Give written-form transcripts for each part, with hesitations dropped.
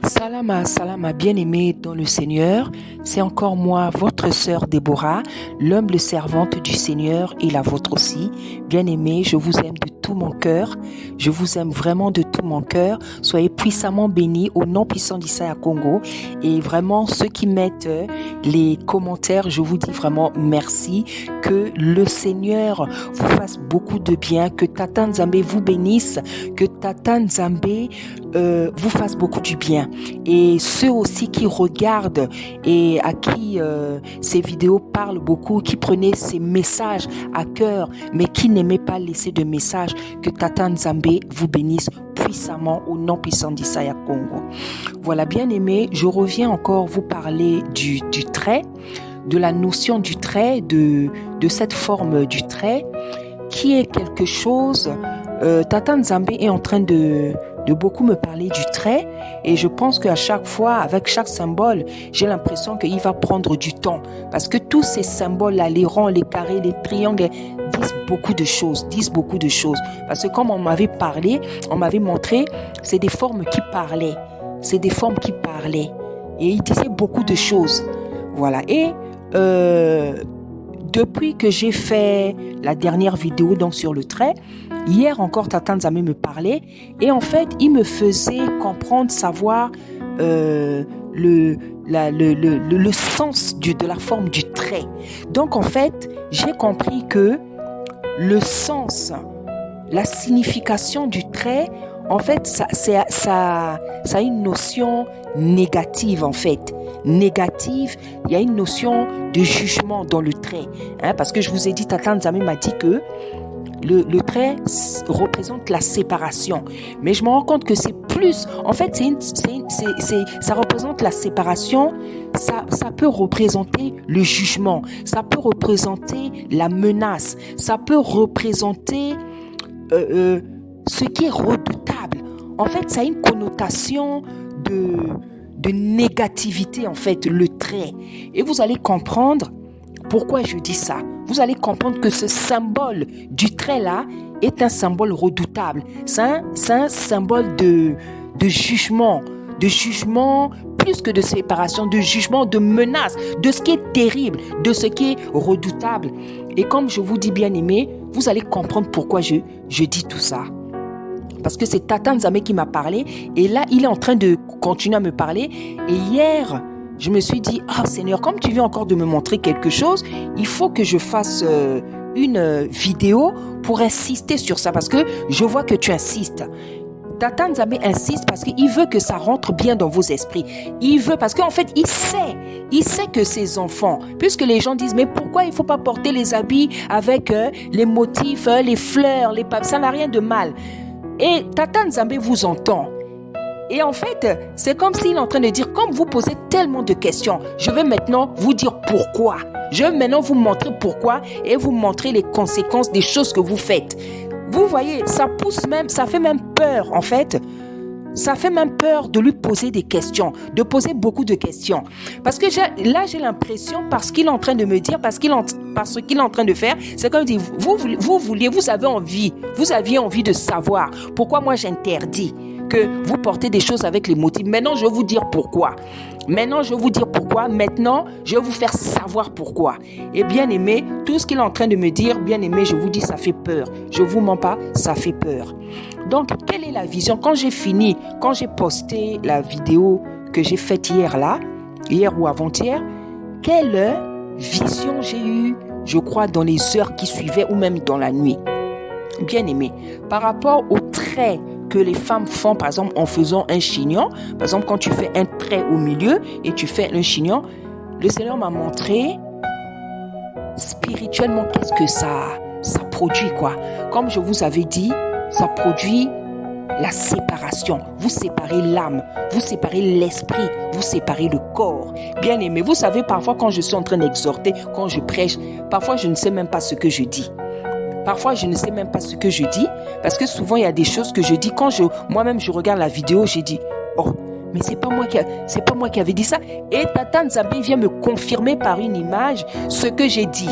Salama, salama, bien-aimés dans le Seigneur, c'est encore moi, votre sœur Déborah, l'humble servante du Seigneur et la vôtre aussi. Bien-aimés, je vous aime de tout mon cœur, je vous aime vraiment de tout mon cœur. Soyez puissamment bénis au nom puissant d'Issaïa Congo. Et vraiment, ceux qui mettent les commentaires, je vous dis vraiment merci. Que le Seigneur vous fasse beaucoup de bien, que Tata Nzambe vous bénisse, que Tata Nzambe vous fasse beaucoup du bien. Et ceux aussi qui regardent et à qui ces vidéos parlent beaucoup, qui prenaient ces messages à cœur, mais qui n'aimaient pas laisser de messages, que Tata Nzambe vous bénisse puissamment au nom puissant d'Issaïa Congo. Voilà, bien aimé, je reviens encore vous parler du trait, de la notion du trait, de cette forme du trait, qui est quelque chose... Tata Nzambe est en train de beaucoup me parler du trait, et je pense qu'à chaque fois, avec chaque symbole, j'ai l'impression qu'il va prendre du temps, parce que tous ces symboles-là, les ronds, les carrés, les triangles, disent beaucoup de choses, parce que comme on m'avait parlé, on m'avait montré, c'est des formes qui parlaient, et il disait beaucoup de choses, voilà. Et depuis que j'ai fait la dernière vidéo donc sur le trait, hier encore Tata Nzambe me parlait, et en fait il me faisait comprendre, savoir le sens de la forme du trait. Donc en fait j'ai compris que le sens, la signification du trait, en fait ça a une notion négative en fait. Négative, il y a une notion de jugement dans le trait, parce que je vous ai dit, Tata Nzambe m'a dit que le trait représente la séparation, mais je me rends compte que c'est plus, en fait ça représente la séparation, ça peut représenter le jugement, ça peut représenter la menace, ça peut représenter ce qui est redoutable. En fait, ça a une connotation de négativité, en fait, le trait. Et vous allez comprendre pourquoi je dis ça. Vous allez comprendre que ce symbole du trait-là est un symbole redoutable. C'est un symbole de jugement, plus que de séparation, de jugement, de menace, de ce qui est terrible, de ce qui est redoutable. Et comme je vous dis, bien aimé, vous allez comprendre pourquoi je dis tout ça. Parce que c'est Tata Nzambe qui m'a parlé, et là il est en train de continuer à me parler. Et hier je me suis dit, Seigneur, comme tu viens encore de me montrer quelque chose, il faut que je fasse une vidéo pour insister sur ça, parce que je vois que tu insistes. Tata Nzambe insiste parce qu'il veut que ça rentre bien dans vos esprits. Il veut, parce qu'en fait, il sait que ses enfants, puisque les gens disent, mais pourquoi il ne faut pas porter les habits avec les motifs, les fleurs, les papes, ça n'a rien de mal. Et Tata Nzambe vous entend. Et en fait, c'est comme s'il est en train de dire, comme vous posez tellement de questions, je vais maintenant vous dire pourquoi. Je vais maintenant vous montrer pourquoi et vous montrer les conséquences des choses que vous faites. Vous voyez, ça pousse même, ça fait même peur en fait. Ça fait même peur de lui poser des questions, de poser beaucoup de questions. Parce que j'ai l'impression, parce qu'il est en train de me dire, parce qu'il est en train de faire, c'est comme dit, vous aviez envie de savoir pourquoi moi j'interdis que vous portez des choses avec les motifs. Maintenant, je vais vous dire pourquoi. Maintenant, je vais vous faire savoir pourquoi. Et bien aimé, tout ce qu'il est en train de me dire, bien aimé, je vous dis, ça fait peur. Je vous mens pas, ça fait peur. Donc, quelle est la vision? Quand j'ai posté la vidéo que j'ai faite hier ou avant-hier, quelle vision j'ai eue, je crois, dans les heures qui suivaient ou même dans la nuit? Bien aimé, par rapport au trait que les femmes font, par exemple, en faisant un chignon. Par exemple, quand tu fais un trait au milieu et tu fais un chignon, le Seigneur m'a montré spirituellement qu'est-ce que ça produit, quoi. Comme je vous avais dit, ça produit la séparation. Vous séparez l'âme, vous séparez l'esprit, vous séparez le corps. Bien aimé, vous savez, parfois quand je suis en train d'exhorter, quand je prêche, parfois je ne sais même pas ce que je dis. Parce que souvent il y a des choses que je dis, quand moi-même je regarde la vidéo, j'ai dit, mais c'est pas moi qui avais dit ça. Et Tata Nzambe vient me confirmer par une image ce que j'ai dit.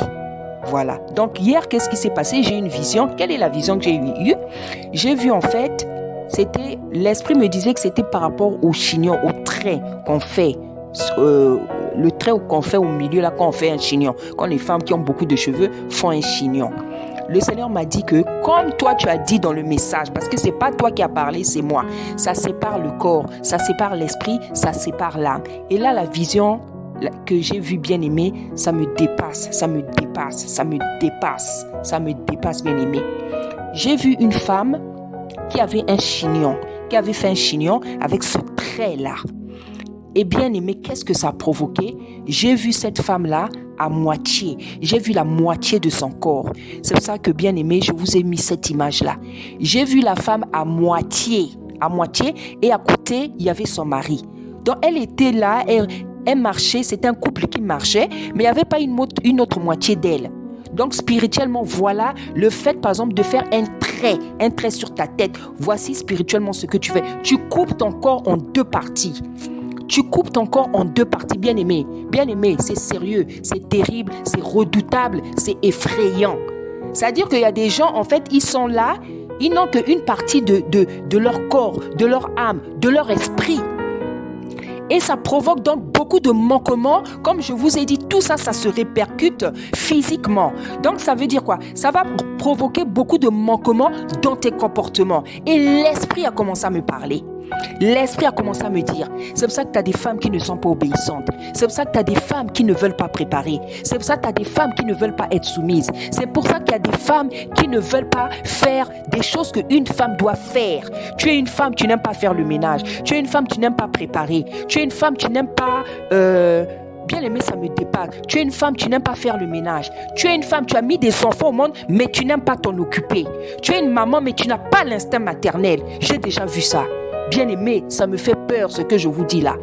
Voilà. Donc hier, qu'est-ce qui s'est passé? J'ai eu une vision. Quelle est la vision que j'ai eue? J'ai vu en fait l'esprit me disait que c'était par rapport au chignon, au trait qu'on fait. Le trait qu'on fait au milieu, là, quand on fait un chignon. Quand les femmes qui ont beaucoup de cheveux font un chignon. Le Seigneur m'a dit que, comme toi tu as dit dans le message, parce que c'est pas toi qui as parlé, c'est moi. Ça sépare le corps, ça sépare l'esprit, ça sépare l'âme. Et là, la vision que j'ai vue, bien aimé, ça me dépasse, bien aimé. J'ai vu une femme qui avait un chignon, qui avait fait un chignon avec ce trait-là. Et bien aimé, qu'est-ce que ça a provoqué? J'ai vu cette femme-là à moitié. J'ai vu la moitié de son corps. C'est pour ça que, bien aimé, je vous ai mis cette image-là. J'ai vu la femme à moitié, et à côté, il y avait son mari. Donc, elle était là, elle marchait, c'était un couple qui marchait, mais il n'y avait pas une autre moitié d'elle. Donc, spirituellement, voilà le fait, par exemple, de faire un trait sur ta tête. Voici spirituellement ce que tu fais. Tu coupes ton corps en deux parties. Bien aimé. Bien aimé, c'est sérieux, c'est terrible, c'est redoutable, c'est effrayant. C'est-à-dire qu'il y a des gens, en fait, ils sont là, ils n'ont qu'une partie de leur corps, de leur âme, de leur esprit. Et ça provoque donc beaucoup de manquements. Comme je vous ai dit, tout ça, ça se répercute physiquement. Donc, ça veut dire quoi? Ça va provoquer beaucoup de manquements dans tes comportements. Et l'esprit a commencé à me parler. L'esprit a commencé à me dire, c'est pour ça que tu as des femmes qui ne sont pas obéissantes. C'est pour ça que tu as des femmes qui ne veulent pas préparer. C'est pour ça que tu as des femmes qui ne veulent pas être soumises. C'est pour ça qu'il y a des femmes qui ne veulent pas faire des choses qu'une femme doit faire. Tu es une femme, tu n'aimes pas faire le ménage. Tu es une femme, tu n'aimes pas préparer. Tu es une femme, tu n'aimes pas... Bien aimé, ça me dépasse. Tu es une femme, tu n'aimes pas faire le ménage. Tu es une femme, tu as mis des enfants au monde, mais tu n'aimes pas t'en occuper. Tu es une maman, mais tu n'as pas l'instinct maternel. J'ai déjà vu ça. Bien aimé, ça me fait peur ce que je vous dis là.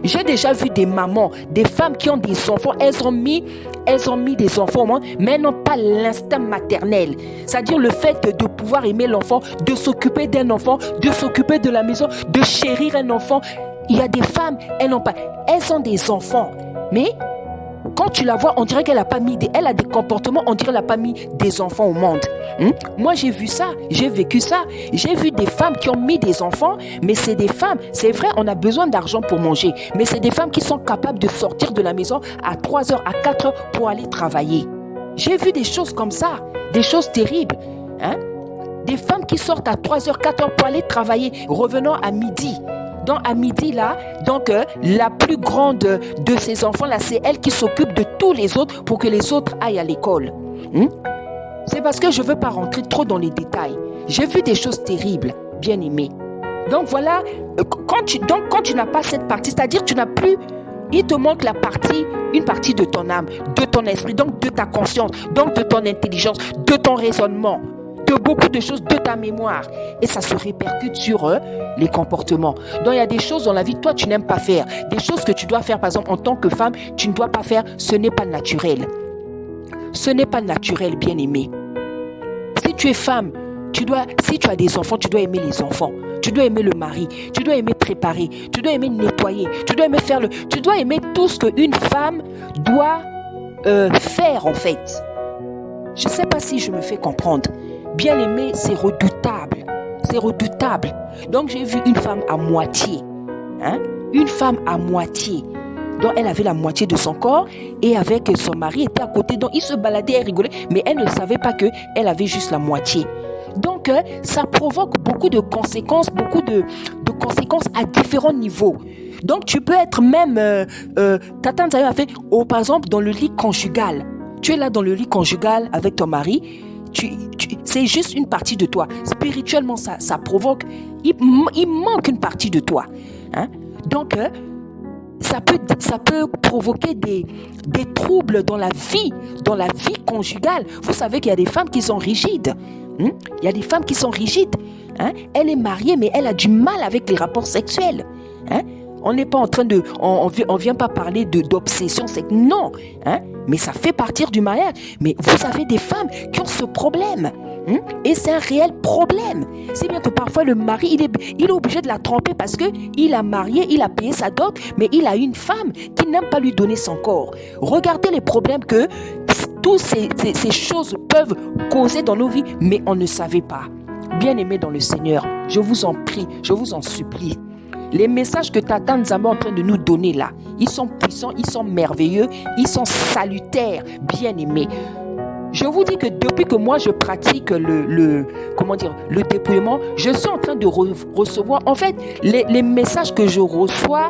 J'ai déjà vu des mamans, des femmes qui ont des enfants, elles ont mis des enfants au monde, mais elles n'ont pas l'instinct maternel. C'est-à-dire le fait de pouvoir aimer l'enfant, de s'occuper d'un enfant, de s'occuper de la maison, de chérir un enfant. Il y a des femmes, elles ont des enfants, mais quand tu la vois, on dirait qu'elle a des comportements, on dirait qu'elle n'a pas mis des enfants au monde. Moi, j'ai vu ça, j'ai vécu ça. J'ai vu des femmes qui ont mis des enfants, mais c'est des femmes, c'est vrai, on a besoin d'argent pour manger, mais c'est des femmes qui sont capables de sortir de la maison à 3h, à 4h pour aller travailler. J'ai vu des choses comme ça, des choses terribles. Des femmes qui sortent à 3h, 4h pour aller travailler, revenant à midi. Donc à midi là, la plus grande de ces enfants là, c'est elle qui s'occupe de tous les autres pour que les autres aillent à l'école. C'est parce que je ne veux pas rentrer trop dans les détails. J'ai vu des choses terribles, bien aimé. Donc voilà, quand tu n'as pas cette partie, c'est-à-dire tu n'as plus, il te manque une partie de ton âme, de ton esprit, donc de ta conscience, donc de ton intelligence, de ton raisonnement, de beaucoup de choses, de ta mémoire. Et ça se répercute sur les comportements. Donc il y a des choses dans la vie que toi tu n'aimes pas faire. Des choses que tu dois faire, par exemple en tant que femme, tu ne dois pas faire. Ce n'est pas naturel. Ce n'est pas naturel, bien aimé. Si tu es femme, si tu as des enfants, tu dois aimer les enfants. Tu dois aimer le mari. Tu dois aimer préparer. Tu dois aimer nettoyer. Tu dois aimer tu dois aimer tout ce qu'une femme doit faire en fait. Je ne sais pas si je me fais comprendre. Bien aimé, c'est redoutable. C'est redoutable. Donc j'ai vu une femme à moitié. Une femme à moitié. Donc elle avait la moitié de son corps et avec son mari était à côté. Donc ils se baladaient et rigolaient, mais elle ne savait pas qu'elle avait juste la moitié. Donc ça provoque beaucoup de conséquences, conséquences à différents niveaux. Donc tu peux être même, ta tante a fait, par exemple dans le lit conjugal. Tu es là dans le lit conjugal avec ton mari. C'est juste une partie de toi. Spirituellement, ça provoque, il manque une partie de toi. Donc, ça peut provoquer des troubles dans la vie conjugale. Vous savez qu'il y a des femmes qui sont rigides. Il y a des femmes qui sont rigides. Elle est mariée, mais elle a du mal avec les rapports sexuels. On n'est pas en train de... On vient pas parler d'obsession. Non. Mais ça fait partir du mariage. Mais vous avez des femmes qui ont ce problème. Et c'est un réel problème. C'est bien que parfois le mari, il est obligé de la tromper parce qu'il a marié, il a payé sa dot, mais il a une femme qui n'aime pas lui donner son corps. Regardez les problèmes que toutes ces choses peuvent causer dans nos vies, mais on ne savait pas. Bien-aimés dans le Seigneur, je vous en prie, je vous en supplie. Les messages que Tata Nzambe est en train de nous donner là, ils sont puissants, ils sont merveilleux, ils sont salutaires, bien-aimés. Je vous dis que depuis que moi je pratique le dépouillement, je suis en train de recevoir, en fait, les messages que je reçois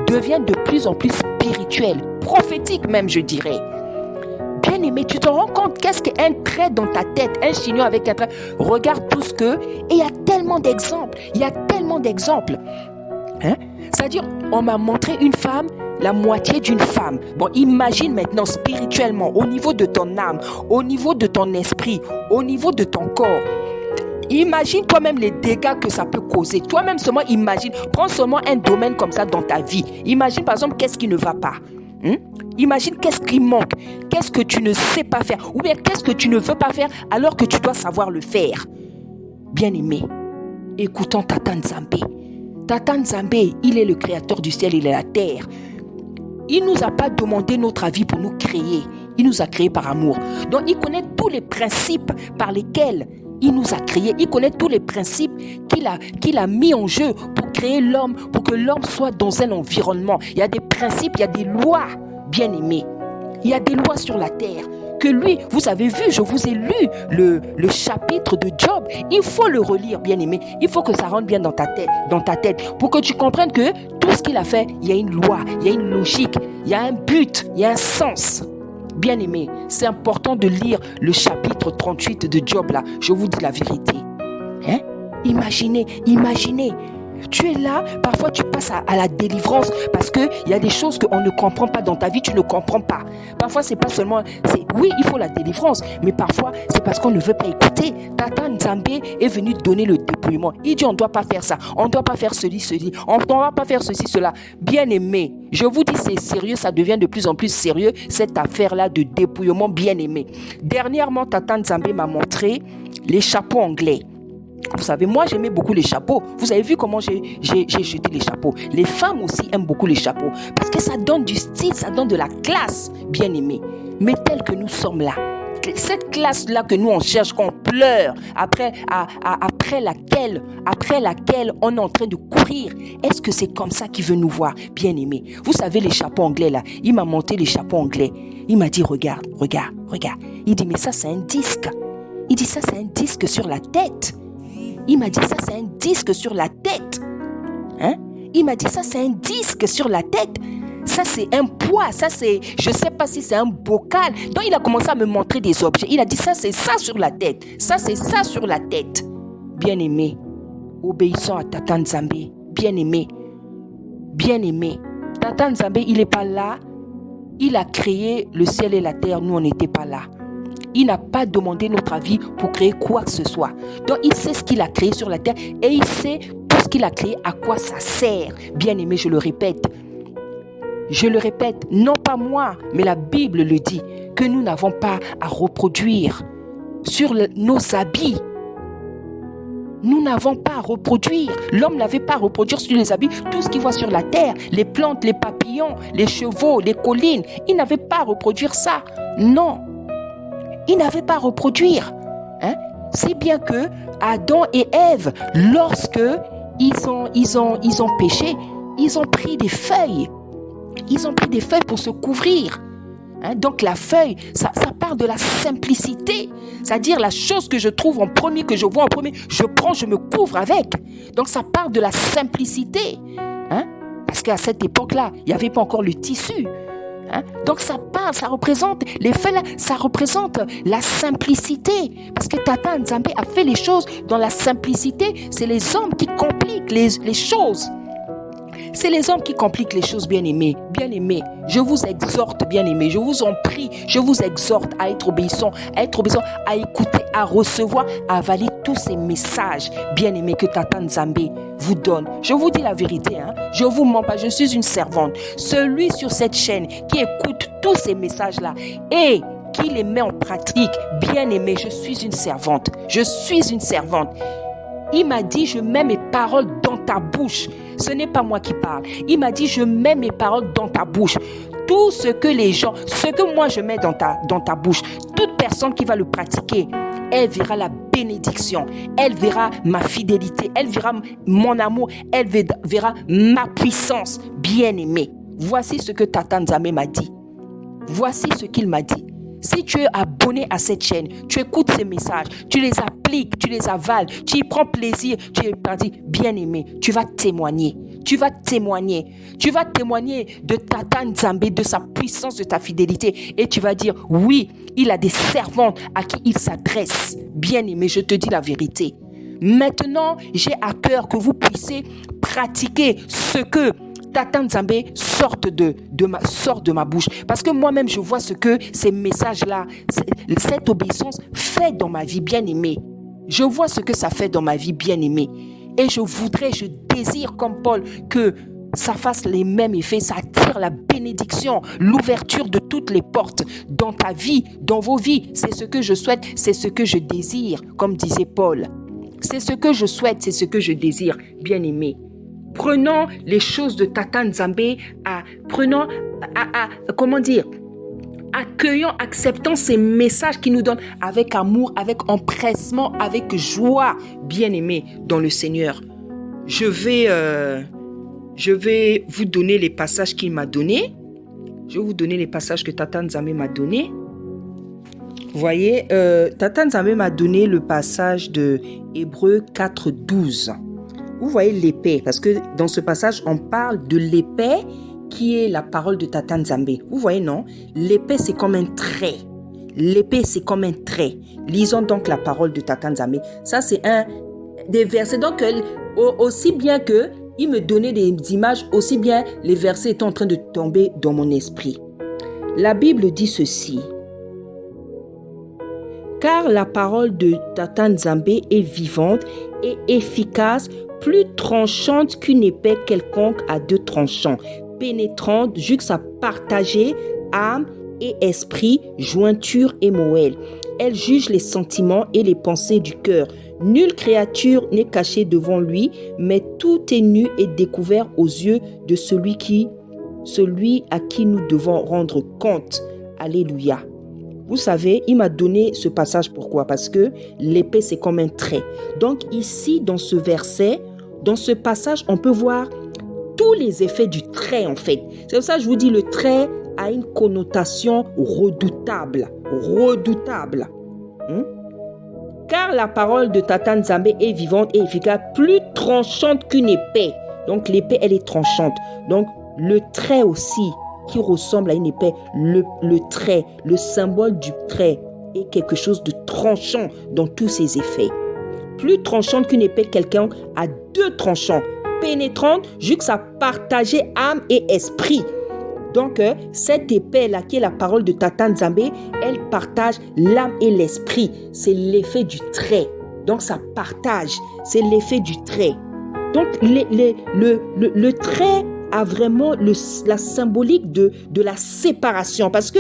deviennent de plus en plus spirituels, prophétiques même, je dirais. Bien-aimé, tu te rends compte qu'est-ce qu'un trait dans ta tête, un chignon avec un trait, regarde tout ce que... Et il y a tellement d'exemples, Hein? C'est-à-dire, on m'a montré une femme, la moitié d'une femme. Bon, imagine maintenant spirituellement, au niveau de ton âme, au niveau de ton esprit, au niveau de ton corps. Imagine toi-même les dégâts que ça peut causer. Toi-même seulement imagine, prends seulement un domaine comme ça dans ta vie. Imagine par exemple qu'est-ce qui ne va pas. Imagine qu'est-ce qui manque, qu'est-ce que tu ne sais pas faire, ou bien qu'est-ce que tu ne veux pas faire alors que tu dois savoir le faire. Bien-aimé, écoutons Tata Nzambe. Tata Nzambe, il est le créateur du ciel et de la terre. Il ne nous a pas demandé notre avis pour nous créer. Il nous a créés par amour. Donc, il connaît tous les principes par lesquels il nous a créés. Il connaît tous les principes qu'il a mis en jeu pour créer l'homme, pour que l'homme soit dans un environnement. Il y a des principes, il y a des lois, bien-aimés. Il y a des lois sur la terre. Que lui, vous avez vu, je vous ai lu le chapitre de Job. Il faut le relire, bien-aimé. Il faut que ça rentre bien dans ta tête, pour que tu comprennes que tout ce qu'il a fait, il y a une loi, il y a une logique, il y a un but, il y a un sens. Bien-aimé, c'est important de lire le chapitre 38 de Job là. Je vous dis la vérité. Hein? Imaginez. Tu es là, parfois tu passes à la délivrance parce qu'il y a des choses qu'on ne comprend pas dans ta vie, tu ne comprends pas. Parfois c'est pas seulement, oui il faut la délivrance, mais parfois c'est parce qu'on ne veut pas écouter. Tata Nzambe est venu donner le dépouillement. Il dit on ne doit pas faire ça, on ne doit pas faire ceci, on ne doit pas faire ceci, cela. Bien aimé, je vous dis c'est sérieux, ça devient de plus en plus sérieux cette affaire-là de dépouillement, bien aimé. Dernièrement, Tata Nzambe m'a montré les chapeaux anglais. Vous savez, moi j'aimais beaucoup les chapeaux. Vous avez vu comment j'ai jeté les chapeaux. Les femmes aussi aiment beaucoup les chapeaux parce que ça donne du style, ça donne de la classe, bien aimé. Mais tel que nous sommes là, cette classe-là que nous on cherche, qu'on pleure, après laquelle on est en train de courir, est-ce que c'est comme ça qu'il veut nous voir, bien aimé? Vous savez les chapeaux anglais là, il m'a monté les chapeaux anglais. Il m'a dit regarde. Il dit mais ça c'est un disque. Il dit ça c'est un disque sur la tête. Il m'a dit ça c'est un disque sur la tête. Hein? Il m'a dit ça c'est un disque sur la tête. Ça c'est un poids, ça c'est, je sais pas si c'est un bocal. Donc il a commencé à me montrer des objets. Il a dit ça c'est ça sur la tête. Ça c'est ça sur la tête. Bien aimé, obéissons à Tata Nzambe. Bien aimé. Tata Nzambe il n'est pas là. Il a créé le ciel et la terre. Nous on n'était pas là. Il n'a pas demandé notre avis pour créer quoi que ce soit. Donc, il sait ce qu'il a créé sur la terre et il sait tout ce qu'il a créé, à quoi ça sert. Bien aimé, je le répète, non pas moi, mais la Bible le dit, que nous n'avons pas à reproduire sur nos habits. Nous n'avons pas à reproduire. L'homme n'avait pas à reproduire sur les habits tout ce qu'il voit sur la terre, les plantes, les papillons, les chevaux, les collines. Il n'avait pas à reproduire ça. Non. Il n'avait pas à reproduire. Hein? C'est bien que Adam et Ève, lorsque ils ont péché, ils ont pris des feuilles. Ils ont pris des feuilles pour se couvrir. Hein? Donc la feuille, ça part de la simplicité. C'est-à-dire la chose que je trouve en premier, que je vois en premier, je prends, je me couvre avec. Donc ça part de la simplicité. Hein? Parce qu'à cette époque-là, il n'y avait pas encore le tissu. Hein? Donc ça parle, ça représente, les faits là, ça représente la simplicité. Parce que Tata Nzambe a fait les choses dans la simplicité. C'est les hommes qui compliquent les choses. C'est les hommes qui compliquent les choses, bien-aimés. Bien-aimés, je vous exhorte, bien-aimés, je vous en prie, je vous exhorte à être obéissants, à écouter, à recevoir, à avaler tous ces messages, bien-aimés, que Tata Nzambe vous donne. Je vous dis la vérité, hein? Je vous mens pas, je suis une servante. Celui sur cette chaîne qui écoute tous ces messages-là et qui les met en pratique, bien-aimé, je suis une servante. Je suis une servante. Il m'a dit, je mets mes paroles dans ta bouche. Ce n'est pas moi qui parle. Il m'a dit, je mets mes paroles dans ta bouche. tout ce que les gens, ce que moi je mets dans ta bouche, toute personne qui va le pratiquer, elle verra la bénédiction, elle verra ma fidélité, elle verra mon amour, elle verra ma puissance. Bien-aimé, voici ce que Tata Nzambe m'a dit. Voici ce qu'il m'a dit. Si tu es abonné à cette chaîne, tu écoutes ces messages, tu les appliques, tu les avales, tu y prends plaisir, tu es parti, bien-aimé, tu vas témoigner. Tu vas témoigner de Tata Nzambe, de sa puissance, de ta fidélité. Et tu vas dire, oui, il a des servantes à qui il s'adresse. Bien-aimé, je te dis la vérité. Maintenant, j'ai à cœur que vous puissiez pratiquer ce que Tata Nzambe sort de ma bouche. Parce que moi-même, je vois ce que ces messages-là, cette obéissance fait dans ma vie, bien-aimée. Je vois ce que ça fait dans ma vie, bien-aimée. Et je désire comme Paul que ça fasse les mêmes effets, ça attire la bénédiction, l'ouverture de toutes les portes dans ta vie, dans vos vies. C'est ce que je souhaite, c'est ce que je désire, comme disait Paul. C'est ce que je souhaite, c'est ce que je désire, bien-aimé. Prenons les choses de Tata Nzambe, accueillons, acceptons ces messages qu'il nous donne avec amour, avec empressement, avec joie, bien-aimé dans le Seigneur. Je vais vous donner les passages qu'il m'a donnés. Je vais vous donner les passages que Tata Nzambe m'a donnés. Vous voyez, Tata Nzambe m'a donné le passage de Hébreux 4:12. Vous voyez l'épée, parce que dans ce passage, on parle de l'épée qui est la parole de Tata Nzambe. Vous voyez, non? L'épée, c'est comme un trait. L'épée, c'est comme un trait. Lisons donc la parole de Tata Nzambe. Ça, c'est un des versets. Donc, aussi bien que il me donnait des images, aussi bien les versets étaient en train de tomber dans mon esprit. La Bible dit ceci. Car la parole de Tata Nzambe est vivante et efficace, plus tranchante qu'une épée quelconque à 2 tranchants, pénétrante jusqu'à partager âme et esprit, jointure et moelle. Elle juge les sentiments et les pensées du cœur. Nulle créature n'est cachée devant lui, mais tout est nu et découvert aux yeux de celui à qui nous devons rendre compte. Alléluia. Vous savez, il m'a donné ce passage pourquoi? Parce que l'épée, c'est comme un trait. Donc ici, dans ce verset, dans ce passage, on peut voir tous les effets du trait en fait. C'est pour ça que je vous dis, le trait a une connotation redoutable. Redoutable. Car la parole de Tata Nzambe est vivante et efficace, plus tranchante qu'une épée. Donc l'épée, elle est tranchante. Donc le trait aussi, qui ressemble à une épée, le trait, le symbole du trait est quelque chose de tranchant dans tous ses effets. Plus tranchante qu'une épée, quelqu'un a 2 tranchants, pénétrante jusqu'à partager âme et esprit. Donc, cette épée-là, qui est la parole de Tata Nzambe, elle partage l'âme et l'esprit. C'est l'effet du trait. Donc, ça partage. C'est l'effet du trait. Donc, le trait a vraiment la symbolique de la séparation. Parce que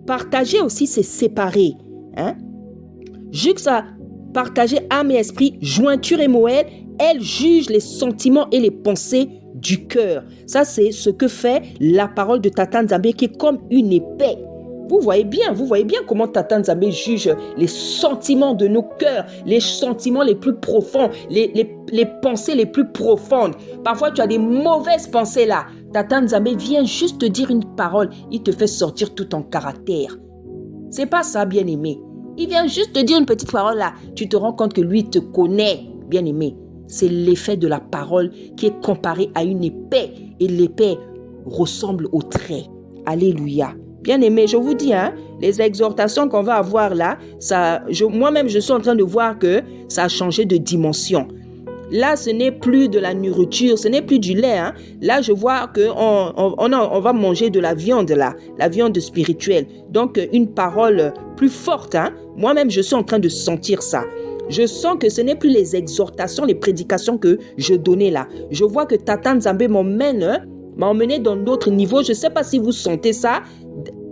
partager aussi, c'est séparer. Jusqu'à partager âme et esprit, jointure et moelle, elle juge les sentiments et les pensées du cœur. Ça, c'est ce que fait la parole de Tata Nzambe, qui est comme une épée. Vous voyez bien comment Tata Nzambe juge les sentiments de nos cœurs, les sentiments les plus profonds, les pensées les plus profondes. Parfois, tu as des mauvaises pensées là. Tata Nzambe vient juste te dire une parole, il te fait sortir tout ton caractère. C'est pas ça, bien-aimé. Il vient juste te dire une petite parole là. Tu te rends compte que lui te connaît, bien-aimé. C'est l'effet de la parole qui est comparé à une épée. Et l'épée ressemble au trait. Alléluia. Bien-aimé, je vous dis, les exhortations qu'on va avoir là, moi-même, je suis en train de voir que ça a changé de dimension. Là, ce n'est plus de la nourriture, ce n'est plus du lait. Là, je vois qu'on va manger de la viande, là, la viande spirituelle. Donc, une parole plus forte. Moi-même, je suis en train de sentir ça. Je sens que ce n'est plus les exhortations, les prédications que je donnais là. Je vois que Tata Nzambe m'a emmené dans d'autres niveaux. Je ne sais pas si vous sentez ça.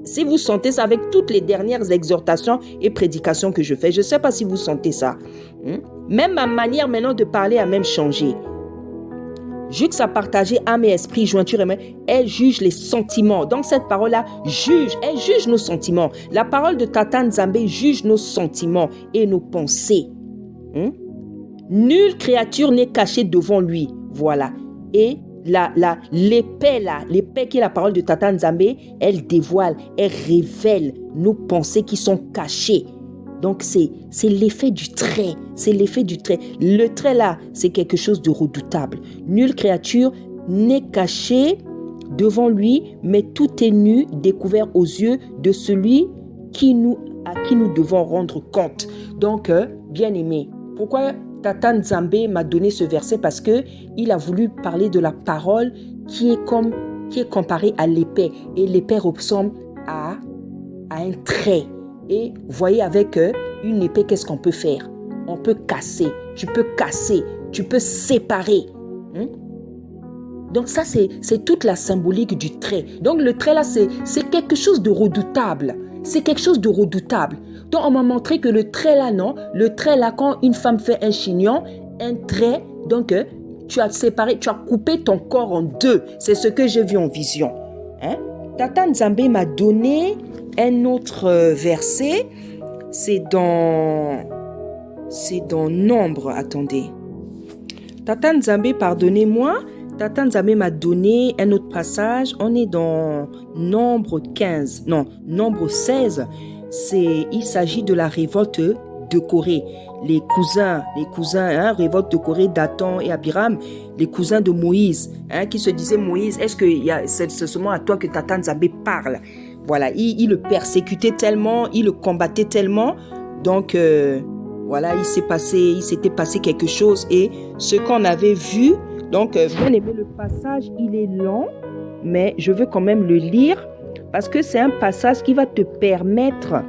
Si vous sentez ça avec toutes les dernières exhortations et prédications que je fais. Je ne sais pas si vous sentez ça. Même ma manière maintenant de parler a même changé. Juxe à partager âme et esprit, jointure et main. Elle juge les sentiments. Donc cette parole-là elle juge nos sentiments. La parole de Tata Nzambe juge nos sentiments et nos pensées. Nulle créature n'est cachée devant lui. Voilà. Et l'épée qui est la parole de Tata Nzambe, elle dévoile, elle révèle nos pensées qui sont cachées. Donc c'est l'effet du trait. C'est l'effet du trait. Le trait là, c'est quelque chose de redoutable. Nulle créature n'est cachée devant lui, mais tout est nu, découvert aux yeux de celui à qui nous devons rendre compte. Donc, bien aimé, pourquoi Tata Nzambe m'a donné ce verset? Parce que il a voulu parler de la parole qui est comparée à l'épée. Et l'épée ressemble à un trait. Et voyez, avec une épée, qu'est-ce qu'on peut faire? On peut casser, tu peux séparer. Donc ça, c'est toute la symbolique du trait. Donc le trait là, c'est quelque chose de redoutable. C'est quelque chose de redoutable. Donc on m'a montré que le trait là, non, le trait là, quand une femme fait un chignon, un trait, donc tu as séparé, tu as coupé ton corps en deux. C'est ce que j'ai vu en vision. Tata Nzambe m'a donné un autre verset. C'est dans Nombre. Attendez. Tata Nzambe, pardonnez-moi. Tata Nzambe m'a donné un autre passage. On est dans Nombre 16. Il s'agit de la révolte de Corée. Les cousins, révolte de Corée, Dathan et Abiram, les cousins de Moïse, qui se disaient, Moïse, est-ce que c'est seulement à toi que Tata Nzambe parle? Voilà, il le persécutait tellement, il le combattait tellement. Donc, voilà, il s'était passé quelque chose. Et ce qu'on avait vu, donc, bien aimé, le passage, il est long, mais je veux quand même le lire parce que c'est un passage qui va te permettre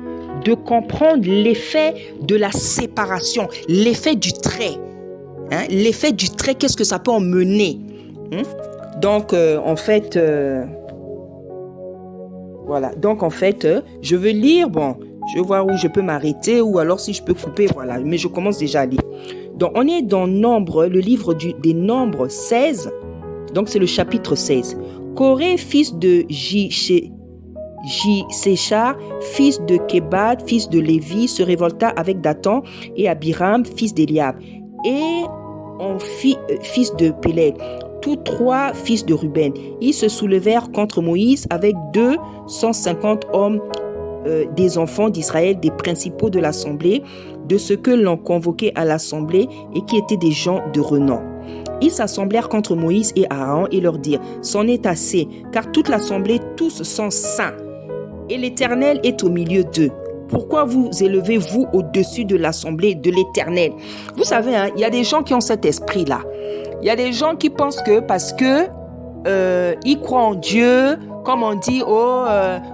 de comprendre l'effet de la séparation, l'effet du trait. L'effet du trait, qu'est-ce que ça peut emmener? Donc, en fait... Voilà, donc en fait, je veux lire, je vais voir où je peux m'arrêter ou alors si je peux couper, voilà, mais je commence déjà à lire. Donc on est dans Nombre, le livre des Nombres 16, donc c'est le chapitre 16. Corée, fils de Séchar, fils de Kébat, fils de Lévi, se révolta avec Dathan et Abiram, fils d'Éliab, et fils de Péleg. Tous trois fils de Ruben. Ils se soulevèrent contre Moïse avec 250 hommes, des enfants d'Israël, des principaux de l'assemblée, de ceux que l'on convoquait à l'assemblée et qui étaient des gens de renom. Ils s'assemblèrent contre Moïse et Aaron et leur dirent, c'en est assez, car toute l'assemblée, tous sont saints, et l'Éternel est au milieu d'eux. Pourquoi vous élevez-vous au-dessus de l'assemblée de l'Éternel? Vous savez, il y a des gens qui ont cet esprit-là. Il y a des gens qui pensent que parce que ils croient en Dieu, comme on dit,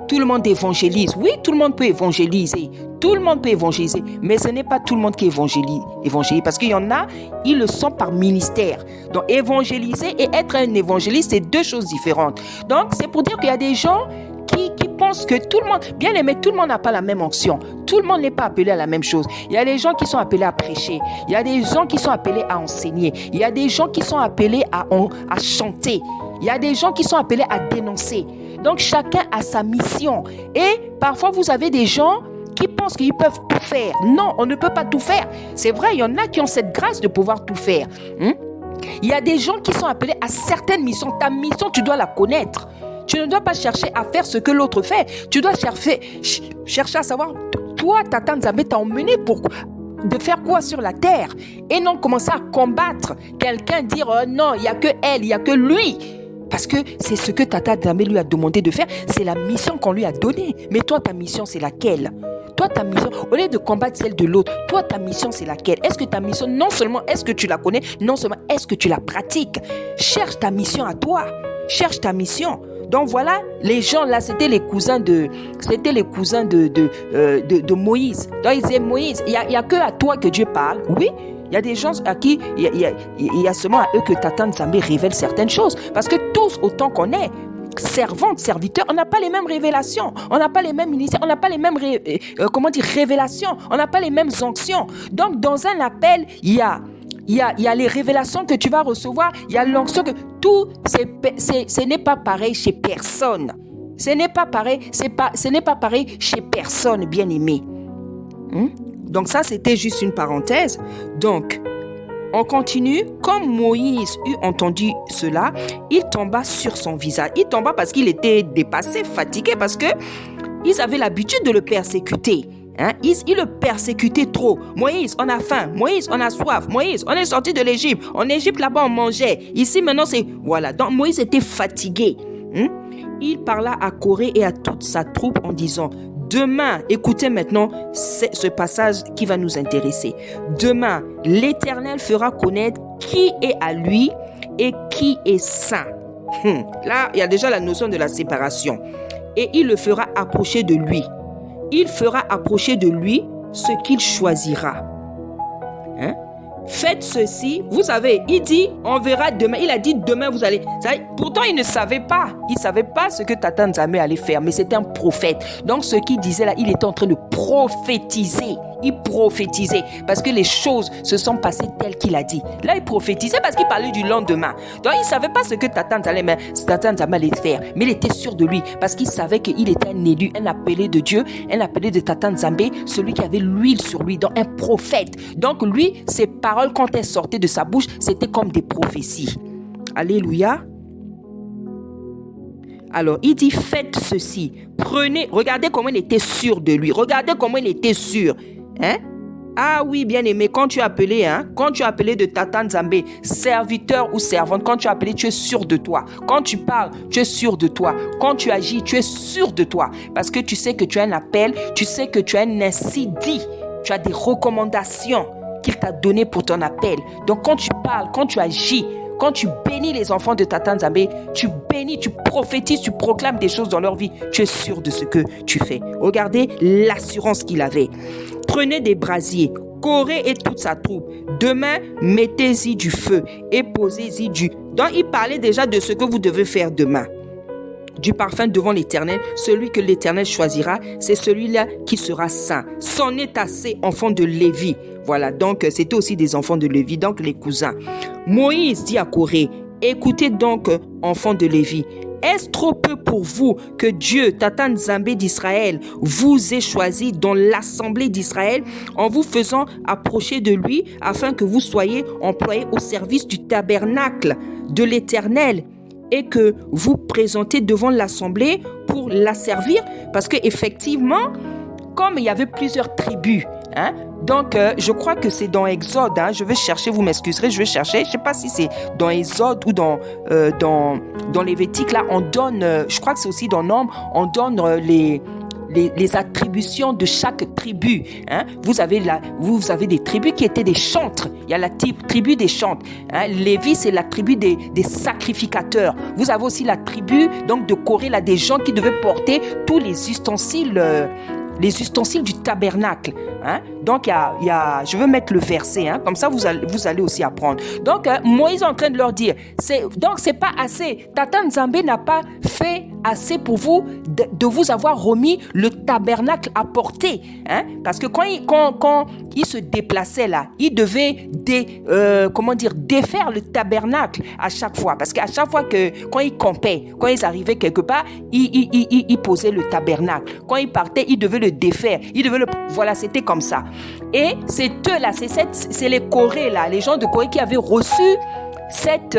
tout le monde évangélise. Oui, tout le monde peut évangéliser. Tout le monde peut évangéliser. Mais ce n'est pas tout le monde qui évangélise. Parce qu'il y en a, ils le sont par ministère. Donc, évangéliser et être un évangéliste, c'est deux choses différentes. Donc, c'est pour dire qu'il y a des gens qui pensent que tout le monde, bien aimé, tout le monde n'a pas la même onction. Tout le monde n'est pas appelé à la même chose. Il y a des gens qui sont appelés à prêcher. Il y a des gens qui sont appelés à enseigner. Il y a des gens qui sont appelés à chanter. Il y a des gens qui sont appelés à dénoncer. Donc, chacun a sa mission. Et parfois, vous avez des gens qui pensent qu'ils peuvent tout faire. Non, on ne peut pas tout faire. C'est vrai, il y en a qui ont cette grâce de pouvoir tout faire. Il y a des gens qui sont appelés à certaines missions. Ta mission, tu dois la connaître. Tu ne dois pas chercher à faire ce que l'autre fait. Tu dois chercher à savoir, toi, Tata Nzambe t'a emmené de faire quoi sur la terre? Et non commencer à combattre quelqu'un, dire non, il n'y a que elle, il n'y a que lui. Parce que c'est ce que Tata Nzambe lui a demandé de faire. C'est la mission qu'on lui a donnée. Mais toi, ta mission, c'est laquelle? Toi, ta mission, au lieu de combattre celle de l'autre, toi, ta mission, c'est laquelle? Est-ce que ta mission, non seulement est-ce que tu la connais, non seulement est-ce que tu la pratiques? Cherche ta mission à toi. Cherche ta mission. Donc voilà, les gens là, c'était les cousins de Moïse. Donc ils disaient, Moïse, il y a que à toi que Dieu parle. Oui, il y a des gens à qui, il y a seulement à eux que Tata Nzambe révèle certaines choses. Parce que tous, autant qu'on est, servantes, serviteurs, on n'a pas les mêmes révélations. On n'a pas les mêmes ministères, on n'a pas les mêmes révélations. On n'a pas les mêmes onctions. Donc dans un appel, il y a il y a les révélations que tu vas recevoir, il y a l'onction que tout, ce n'est pas pareil chez personne. Ce n'est pas pareil chez personne, bien-aimé. Donc ça, c'était juste une parenthèse. Donc, on continue. Comme Moïse eut entendu cela, il tomba sur son visage. Il tomba parce qu'il était dépassé, fatigué, parce que ils avaient l'habitude de le persécuter. Ils le persécutaient trop. Moïse, on a faim. Moïse, on a soif. Moïse, on est sorti de l'Égypte. En Égypte, là-bas, on mangeait. Ici, maintenant, c'est... Voilà. Donc, Moïse était fatigué. Il parla à Corée et à toute sa troupe en disant... Demain, écoutez maintenant ce passage qui va nous intéresser. Demain, l'Éternel fera connaître qui est à lui et qui est saint. Là, il y a déjà la notion de la séparation. Et il le fera approcher de lui. Il fera approcher de lui ce qu'il choisira. Faites ceci. Vous savez, il dit, on verra demain. Il a dit, demain, vous allez... Pourtant, il ne savait pas. Il ne savait pas ce que Tata Nzambe allait faire. Mais c'était un prophète. Donc, ce qu'il disait là, il était en train de prophétiser. Il prophétisait. Parce que les choses se sont passées telles qu'il a dit. Là, il prophétisait parce qu'il parlait du lendemain. Donc, il ne savait pas ce que Tata Nzambe allait faire. Mais il était sûr de lui. Parce qu'il savait qu'il était un élu, un appelé de Dieu, un appelé de Tata Nzambe, celui qui avait l'huile sur lui. Donc, un prophète. Donc, lui, ses paroles, quand elles sortaient de sa bouche, c'était comme des prophéties. Alléluia. Alors, il dit, faites ceci. Prenez, regardez comment il était sûr de lui. Regardez comment il était sûr. Ah oui, bien-aimé, quand tu es appelé de Tata Nzambe, serviteur ou servante, quand tu es appelé, tu es sûr de toi. Quand tu parles, tu es sûr de toi. Quand tu agis, tu es sûr de toi. Parce que tu sais que tu as un appel, tu sais que tu as un ainsi dit. Tu as des recommandations qu'il t'a données pour ton appel. Donc, quand tu parles, quand tu agis, quand tu bénis les enfants de Tata Nzambe, tu bénis, tu prophétises, tu proclames des choses dans leur vie, tu es sûr de ce que tu fais. Regardez l'assurance qu'il avait. Prenez des brasiers, Corée et toute sa troupe. Demain, mettez-y du feu et posez-y du... Donc, il parlait déjà de ce que vous devez faire demain. Du parfum devant l'Éternel, celui que l'Éternel choisira, c'est celui-là qui sera saint. C'en est assez, enfants de Lévi. Voilà, donc c'était aussi des enfants de Lévi, donc les cousins. Moïse dit à Corée, écoutez donc, enfants de Lévi, est-ce trop peu pour vous que Dieu, Tata Nzambe d'Israël, vous ait choisi dans l'assemblée d'Israël en vous faisant approcher de lui afin que vous soyez employés au service du tabernacle de l'Éternel et que vous présentez devant l'assemblée pour la servir? Parce qu'effectivement, comme il y avait plusieurs tribus, donc je crois que c'est dans Exode, je vais chercher, vous m'excuserez, je vais chercher, je ne sais pas si c'est dans Exode ou dans Lévitique, là on donne, je crois que c'est aussi dans Nombre, on donne les attributions de chaque tribu. Vous avez des tribus qui étaient des chantres. Il y a la tribu des chantres. Lévi, c'est la tribu des sacrificateurs. Vous avez aussi la tribu donc de Corée, là, des gens qui devaient porter tous les ustensiles du tabernacle. Donc, je veux mettre le verset, comme ça vous allez aussi apprendre. Donc, Moïse est en train de leur dire, c'est pas assez. Tata Nzambe n'a pas fait assez pour vous de vous avoir remis le tabernacle à porter. Parce que quand il se déplaçait là, il devait défaire le tabernacle à chaque fois. Parce qu'à chaque fois quand ils campaient, quand ils arrivaient quelque part, ils posaient le tabernacle. Quand ils partaient, ils devaient le défaire. Voilà, c'était comme ça. Et c'est eux là, c'est les Corées là, les gens de Corée qui avaient reçu cette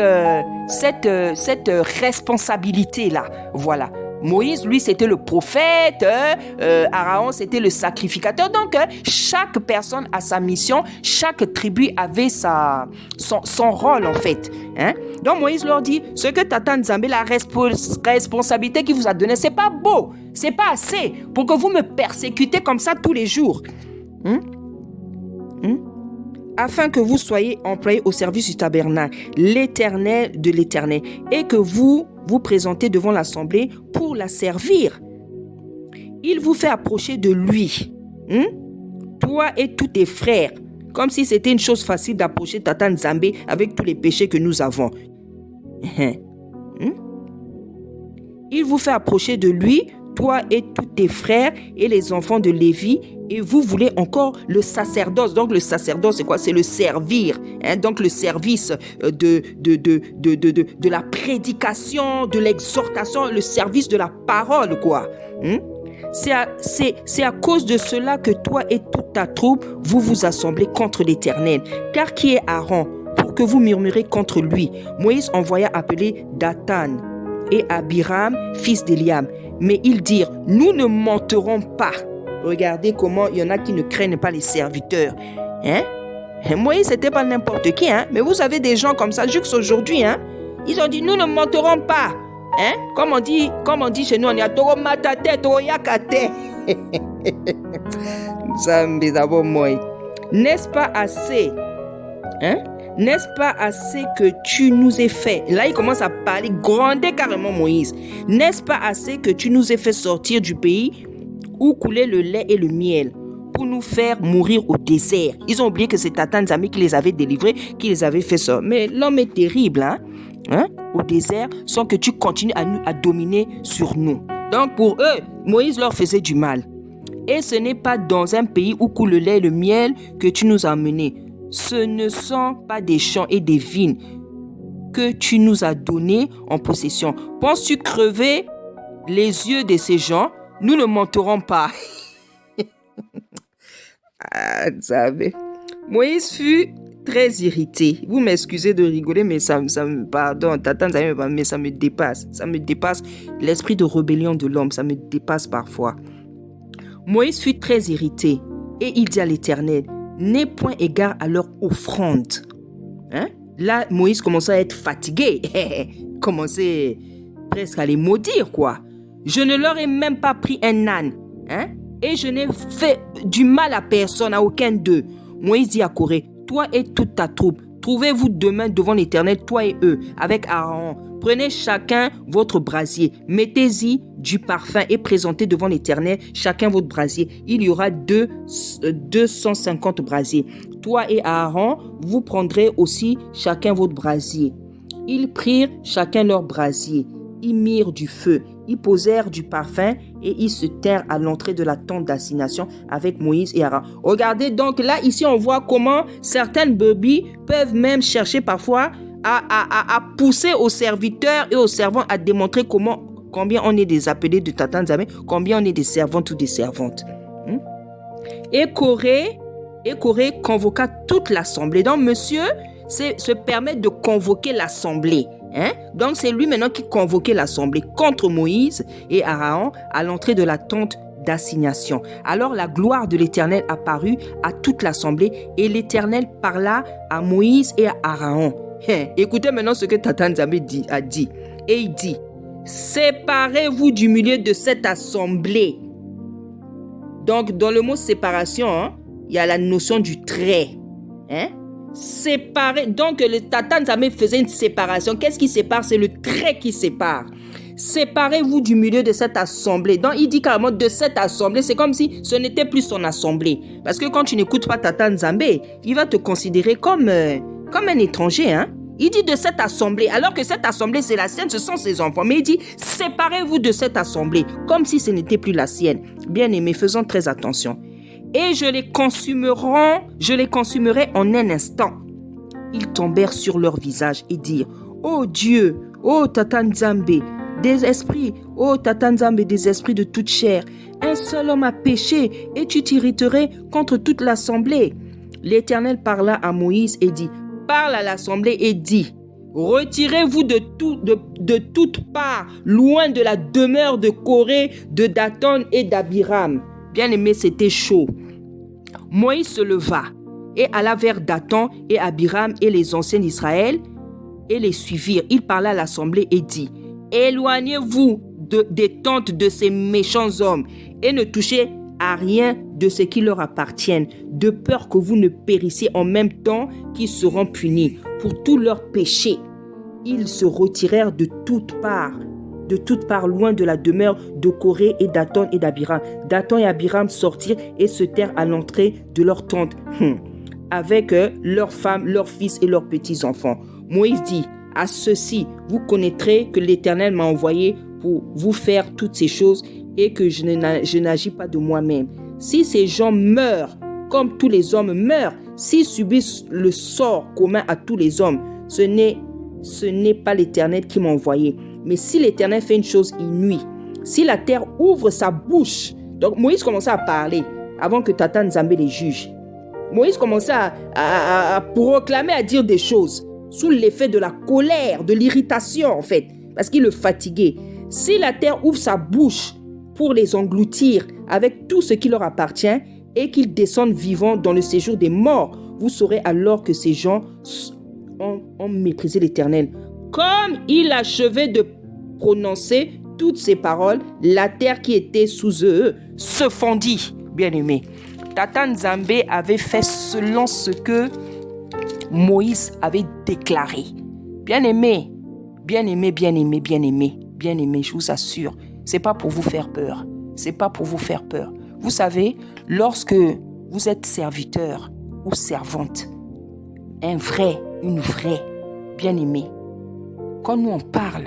responsabilité là. Voilà. Moïse, lui, c'était le prophète. Aaron, c'était le sacrificateur. Donc, chaque personne a sa mission. Chaque tribu avait son rôle, en fait. Donc, Moïse leur dit, ce que Tata Nzambe, la responsabilité qu'il vous a donnée, c'est pas beau. C'est pas assez pour que vous me persécutez comme ça tous les jours. Afin que vous soyez employés au service du tabernacle, l'Éternel de l'Éternel, et que vous vous présentez devant l'assemblée pour la servir. Il vous fait approcher de lui, toi et tous tes frères, comme si c'était une chose facile d'approcher Tata Nzambe avec tous les péchés que nous avons. Il vous fait approcher de lui, toi et tous tes frères et les enfants de Lévi, et vous voulez encore le sacerdoce. Donc le sacerdoce, c'est quoi? C'est le servir. Donc le service de la prédication, de l'exhortation, le service de la parole, quoi. C'est à cause de cela que toi et toute ta troupe, vous vous assemblez contre l'Éternel. Car qui est Aaron pour que vous murmurez contre lui? Moïse envoya appeler Dathan et Abiram, fils d'Eliam. Mais ils dirent, nous ne menterons pas. Regardez comment il y en a qui ne craignent pas les serviteurs. Moïse, c'était pas n'importe qui. Mais vous avez des gens comme ça jusqu'aujourd'hui. Ils ont dit, nous ne menterons pas. Comme on dit chez nous, on y a toro matate, toro yakate. N'est-ce pas assez? N'est-ce pas assez que tu nous aies fait? Là, il commence à parler, gronder carrément Moïse. N'est-ce pas assez que tu nous aies fait sortir du pays où coulait le lait et le miel pour nous faire mourir au désert? Ils ont oublié que c'est Tatan Zambé qui les avait délivrés, qui les avait fait ça. Mais l'homme est terrible, au désert, sans que tu continues à dominer sur nous. Donc pour eux, Moïse leur faisait du mal. Et ce n'est pas dans un pays où coule le lait et le miel que tu nous as emmenés. Ce ne sont pas des champs et des vignes que tu nous as donnés en possession. Penses-tu crever les yeux de ces gens? Nous ne menterons pas. Moïse fut très irrité. Vous m'excusez de rigoler, mais pardon, mais ça me dépasse. Ça me dépasse l'esprit de rébellion de l'homme. Ça me dépasse parfois. Moïse fut très irrité et il dit à l'Éternel, n'aie point égard à leur offrande. Là, Moïse commençait à être fatigué. Commençait presque à les maudire, quoi. Je ne leur ai même pas pris un âne. Et je n'ai fait du mal à personne, à aucun d'eux. Moïse dit à Corée, toi et toute ta troupe, trouvez-vous demain devant l'Éternel, toi et eux, avec Aaron. Prenez chacun votre brasier, mettez-y du parfum et présentez devant l'Éternel chacun votre brasier. Il y aura 250 brasiers. Toi et Aaron, vous prendrez aussi chacun votre brasier. Ils prirent chacun leur brasier. Ils mirent du feu, ils posèrent du parfum et ils se tinrent à l'entrée de la tente d'assignation avec Moïse et Aaron. Regardez donc là, ici on voit comment certaines brebis peuvent même chercher parfois à pousser aux serviteurs et aux servants à démontrer combien on est des appelés de Tatan Nzambe, combien on est des servantes ou des servantes. Et Corée convoqua toute l'assemblée. Donc monsieur se permet de convoquer l'assemblée. Donc c'est lui maintenant qui convoquait l'assemblée contre Moïse et Aaron à l'entrée de la tente d'assignation. Alors la gloire de l'Éternel apparut à toute l'assemblée et l'Éternel parla à Moïse et à Aaron. Écoutez maintenant ce que Tatan Nzambe a dit. Et il dit, séparez-vous du milieu de cette assemblée. Donc dans le mot séparation, il y a la notion du trait. Séparer. Donc le Tatan Nzambe faisait une séparation. Qu'est-ce qui sépare? C'est le trait qui sépare. Séparez-vous du milieu de cette assemblée. Donc il dit carrément de cette assemblée. C'est comme si ce n'était plus son assemblée. Parce que quand tu n'écoutes pas Tatan Nzambe, il va te considérer comme un étranger. Il dit de cette assemblée, alors que cette assemblée c'est la sienne, ce sont ses enfants. Mais il dit séparez-vous de cette assemblée, comme si ce n'était plus la sienne. Bien-aimés, faisons très attention. Et je les consumerai en un instant. Ils tombèrent sur leur visage et dirent, ô Dieu, ô Tatan Nzambe, des esprits, ô Tatan Nzambe, des esprits de toute chair, un seul homme a péché et tu t'irriterais contre toute l'assemblée. L'Éternel parla à Moïse et dit, parle à l'assemblée et dit, retirez-vous de toutes parts, loin de la demeure de Corée, de Dathan et d'Abiram. Bien aimé, c'était chaud. Moïse se leva et alla vers Dathan et Abiram et les anciens d'Israël et les suivirent. Il parla à l'assemblée et dit, éloignez-vous des tentes de ces méchants hommes et ne touchez à rien de ce qui leur appartienne, de peur que vous ne périssiez en même temps qu'ils seront punis pour tous leurs péchés. Ils se retirèrent de toutes parts, loin de la demeure de Corée et Dathan et d'Abiram. Dathan et Abiram sortirent et se tinrent à l'entrée de leur tente, avec leurs femmes, leurs fils et leurs petits-enfants. Moïse dit, à ceux-ci, vous connaîtrez que l'Éternel m'a envoyé pour vous faire toutes ces choses et que je n'agis pas de moi-même. Si ces gens meurent comme tous les hommes meurent, s'ils subissent le sort commun à tous les hommes, ce n'est pas l'Éternel qui m'a envoyé. Mais si l'Éternel fait une chose inouïe, si la terre ouvre sa bouche, donc Moïse commençait à parler avant que Tata Nzambe les juge. Moïse commençait à proclamer, à dire des choses sous l'effet de la colère, de l'irritation en fait, parce qu'il le fatiguait. Si la terre ouvre sa bouche pour les engloutir avec tout ce qui leur appartient et qu'ils descendent vivants dans le séjour des morts, vous saurez alors que ces gens ont méprisé l'Éternel. Comme il achevait de prononcer toutes ces paroles, la terre qui était sous eux se fondit. Bien-aimé, Tata Nzambe avait fait selon ce que Moïse avait déclaré. Bien-aimé, bien-aimé, bien-aimé, bien-aimé, bien-aimé, je vous assure, c'est pas pour vous faire peur. C'est pas pour vous faire peur. Vous savez, lorsque vous êtes serviteur ou servante, une vraie bien-aimée, quand nous on parle,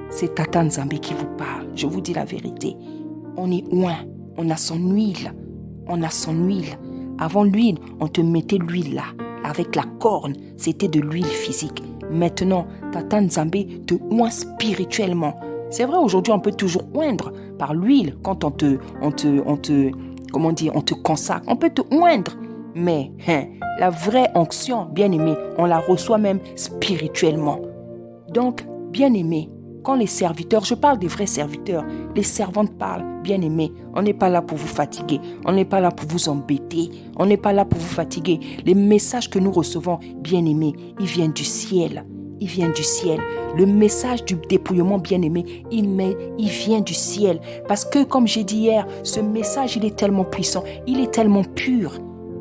c'est Tata Nzambe qui vous parle. Je vous dis la vérité. On est oint, on a son huile. On a son huile. Avant l'huile, on te mettait l'huile là. Avec la corne, c'était de l'huile physique. Maintenant, Tata Nzambe te oint spirituellement. C'est vrai, aujourd'hui, on peut toujours oindre par l'huile quand on te consacre. On peut te oindre. Mais la vraie onction, bien-aimé, on la reçoit même spirituellement. Donc, bien-aimé, quand les serviteurs, je parle des vrais serviteurs, les servantes parlent, bien-aimé, on n'est pas là pour vous fatiguer, on n'est pas là pour vous embêter, on n'est pas là pour vous fatiguer. Les messages que nous recevons, bien-aimé, ils viennent du ciel. Il vient du ciel. Le message du dépouillement, bien-aimé, il vient du ciel. Parce que, comme j'ai dit hier, ce message, il est tellement puissant, il est tellement pur.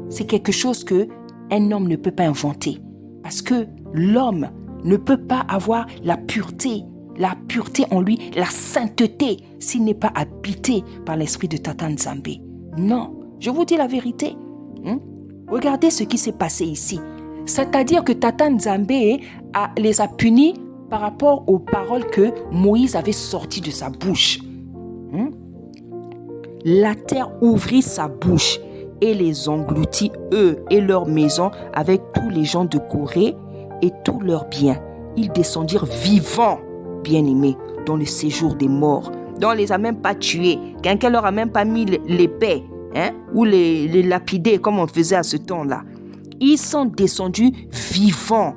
C'est quelque chose qu'un homme ne peut pas inventer. Parce que l'homme ne peut pas avoir la pureté en lui, la sainteté, s'il n'est pas habité par l'esprit de Tata Nzambe. Non, je vous dis la vérité. Regardez ce qui s'est passé ici. C'est-à-dire que Tata Nzambe les a punis par rapport aux paroles que Moïse avait sorties de sa bouche. La terre ouvrit sa bouche et les engloutit, eux et leurs maisons, avec tous les gens de Corée et tous leurs biens. Ils descendirent vivants, bien-aimés, dans le séjour des morts. Donc on ne les a même pas tués. Quelqu'un leur a même pas mis l'épée, ou les lapidés, comme on faisait à ce temps-là. Ils sont descendus vivants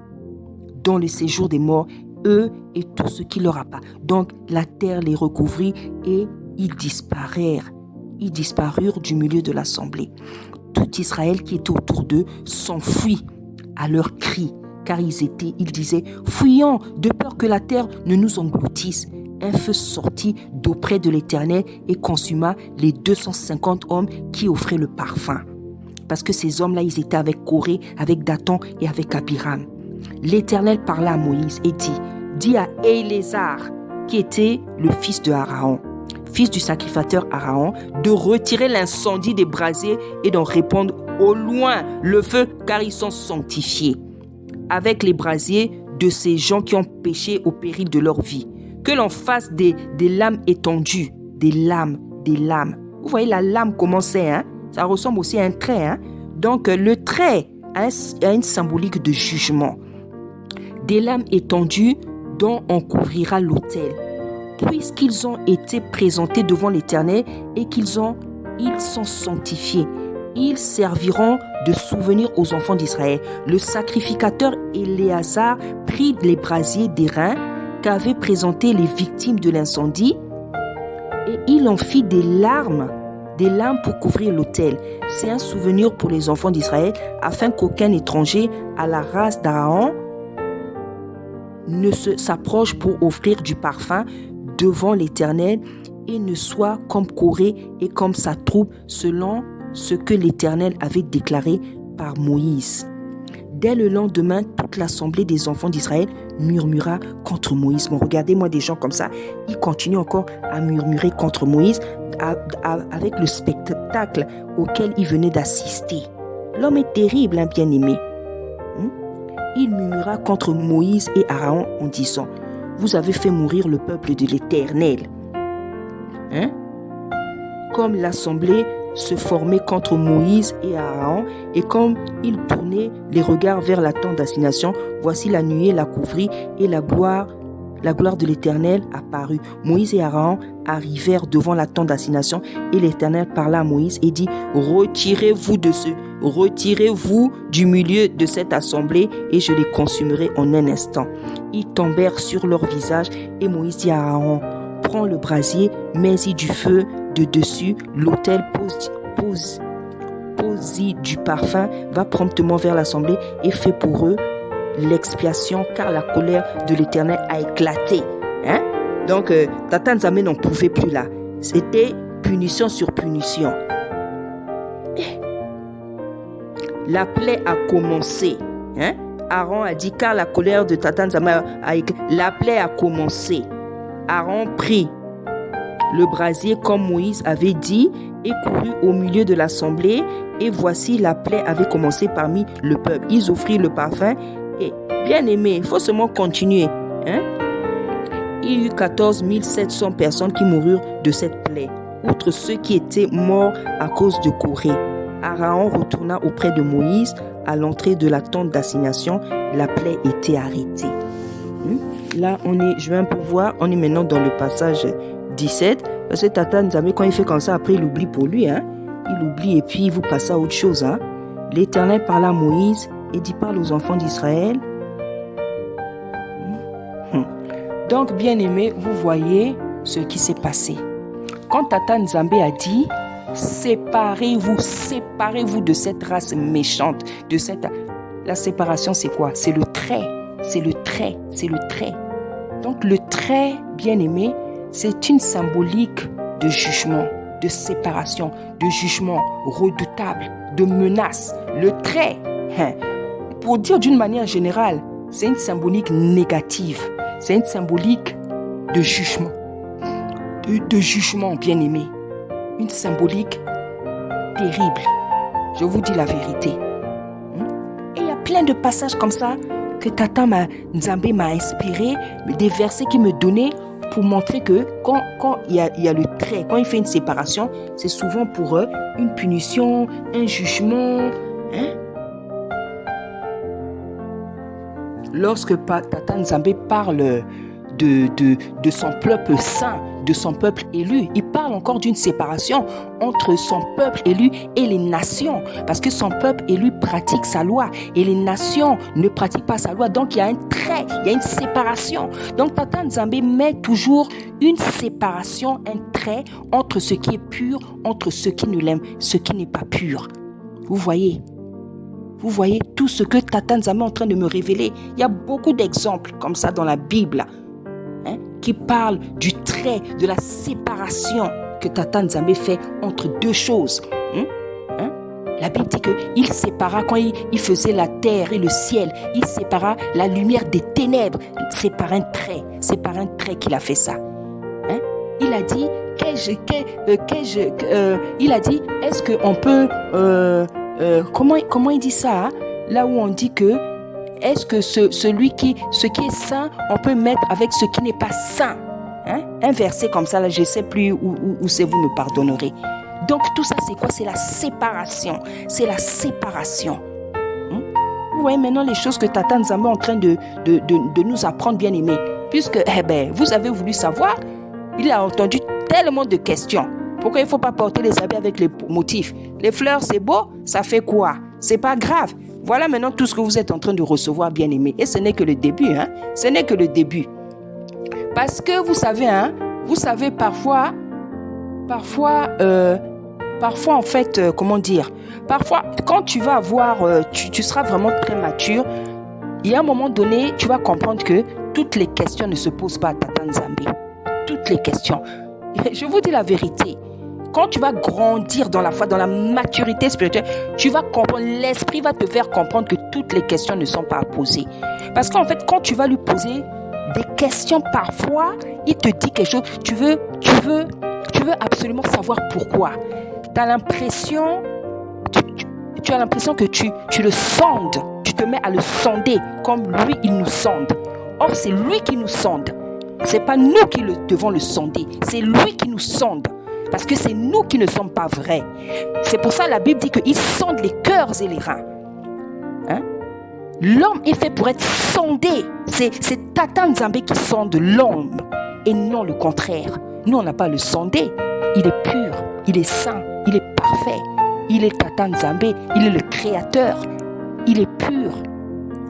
dans le séjour des morts, eux et tout ce qui leur appartient. Donc la terre les recouvrit et ils disparurent. Ils disparurent du milieu de l'assemblée. Tout Israël qui était autour d'eux s'enfuit à leurs cris, car ils disaient « Fuyons de peur que la terre ne nous engloutisse ». Un feu sortit d'auprès de l'Éternel et consuma les 250 hommes qui offraient le parfum. Parce que ces hommes-là, ils étaient avec Corée, avec Dathan et avec Abiram. L'Éternel parla à Moïse et dit « Dis à Éléazar, qui était le fils de Aaron, fils du sacrificateur Aaron, de retirer l'incendie des brasiers et d'en répandre au loin le feu, car ils sont sanctifiés, avec les brasiers de ces gens qui ont péché au péril de leur vie. Que l'on fasse des lames étendues, des lames. Vous voyez la lame comment c'est, ça ressemble aussi à un trait. Donc le trait a une symbolique de jugement. Des lames étendues dont on couvrira l'autel. Puisqu'ils ont été présentés devant l'Éternel et ils sont sanctifiés, ils serviront de souvenir aux enfants d'Israël. Le sacrificateur Éléazar prit les brasiers d'airain qu'avaient présentés les victimes de l'incendie et il en fit des lames pour couvrir l'autel. C'est un souvenir pour les enfants d'Israël afin qu'aucun étranger à la race d'Aaron ne s'approche pour offrir du parfum devant l'Éternel et ne soit comme Corée et comme sa troupe selon ce que l'Éternel avait déclaré par Moïse. Dès le lendemain, toute l'assemblée des enfants d'Israël murmura contre Moïse. Bon, regardez-moi des gens comme ça, ils continuent encore à murmurer contre Moïse avec le spectacle auquel ils venaient d'assister. L'homme est terrible, bien-aimé. Il murmura contre Moïse et Aaron en disant « Vous avez fait mourir le peuple de l'Éternel. comme l'assemblée se formait contre Moïse et Aaron, et comme ils tournaient les regards vers la tente d'assignation, voici la nuée la couvrit, et la gloire de l'Éternel apparut. Moïse et Aaron arrivèrent devant la tente d'assignation, et l'Éternel parla à Moïse et dit, retirez-vous du milieu de cette assemblée, et je les consumerai en un instant. Ils tombèrent sur leur visage, et Moïse dit à Aaron, prends le brasier, mets-y du feu de dessus, l'autel, pose-y du parfum, va promptement vers l'assemblée et fais pour eux l'expiation, car la colère de l'Éternel a éclaté. Donc, Tata Nzambe n'en pouvait plus là. C'était punition sur punition. La plaie a commencé. Aaron a dit, car la colère de Tata Nzambe a éclaté. La plaie a commencé. Aaron prit le brasier comme Moïse avait dit et courut au milieu de l'assemblée, et voici la plaie avait commencé parmi le peuple. Ils offrirent le parfum, et bien aimé, il faut seulement continuer. Il y eut 14 700 personnes qui moururent de cette plaie, outre ceux qui étaient morts à cause de Corée. Aaron retourna auprès de Moïse à l'entrée de la tente d'assignation. La plaie était arrêtée. Là, je vais un peu voir, on est maintenant dans le passage 17, parce que Tata Nzambe, quand il fait comme ça, après il oublie pour lui, il oublie et puis il vous passe à autre chose. L'Éternel parla à Moïse et dit, parle aux enfants d'Israël. Donc, bien aimé, vous voyez ce qui s'est passé. Quand Tata Nzambe a dit, séparez-vous de cette race méchante, la séparation, c'est quoi? C'est le trait. Donc, le trait, bien aimé, c'est une symbolique de jugement, de séparation, de jugement redoutable, de menace. Le trait, pour dire d'une manière générale, c'est une symbolique négative. C'est une symbolique de jugement. De jugement, bien aimé. Une symbolique terrible. Je vous dis la vérité. Et il y a plein de passages comme ça que Tata Nzambe m'a inspiré, des versets qu'il me donnait pour montrer que quand il y a le trait, quand il fait une séparation, c'est souvent pour eux une punition, un jugement. Lorsque Tata Nzambe parle de son peuple saint, de son peuple élu, il parle encore d'une séparation entre son peuple élu et les nations, parce que son peuple élu pratique sa loi et les nations ne pratiquent pas sa loi. Donc il y a un trait, il y a une séparation. Donc Tata Nzambe met toujours une séparation, un trait entre ce qui est pur, entre ce qui ne l'aime, ce qui n'est pas pur. Vous voyez tout ce que Tata Nzambe est en train de me révéler. Il y a beaucoup d'exemples comme ça dans la Bible, qui parlent du trait, de la séparation que Tata Nzambe fait entre deux choses. La Bible dit qu'il sépara, quand il faisait la terre et le ciel, il sépara la lumière des ténèbres. C'est par un trait qu'il a fait ça. Il a dit, il a dit, est-ce qu'on peut... comment il dit ça, là où on dit que est-ce que ce qui est saint, on peut mettre avec ce qui n'est pas saint, un verset comme ça, là, je ne sais plus où c'est, vous me pardonnerez. Donc tout ça, c'est quoi? C'est la séparation. Vous voyez maintenant les choses que Tata Nzambe est en train de nous apprendre, bien aimé. Puisque vous avez voulu savoir, il a entendu tellement de questions. Pourquoi il ne faut pas porter les habits avec les motifs? Les fleurs, c'est beau, ça fait quoi? C'est pas grave. Voilà maintenant tout ce que vous êtes en train de recevoir, bien aimé. Et ce n'est que le début, Ce n'est que le début. Parce que vous savez, parfois en fait, comment dire? Parfois, quand tu vas avoir, tu seras vraiment très mature, il y a un moment donné, tu vas comprendre que toutes les questions ne se posent pas à Tata Nzambe. Toutes les questions. Je vous dis la vérité. Quand tu vas grandir dans la foi, dans la maturité spirituelle, tu vas comprendre, l'esprit va te faire comprendre que toutes les questions ne sont pas à poser. Parce qu'en fait, quand tu vas lui poser des questions, parfois, il te dit quelque chose, tu veux absolument savoir pourquoi. Tu as l'impression que tu le sondes, tu te mets à le sonder comme lui, il nous sonde. Or, c'est lui qui nous sonde. C'est pas nous qui devons le sonder, c'est lui qui nous sonde. Parce que c'est nous qui ne sommes pas vrais. C'est pour ça que la Bible dit qu'il sonde les cœurs et les reins. Hein? L'homme est fait pour être sondé. C'est Tata Nzambe qui sonde l'homme et non le contraire. Nous, on n'a pas à le sonder. Il est pur, il est saint, il est parfait. Il est Tata Nzambe, il est le créateur. Il est pur,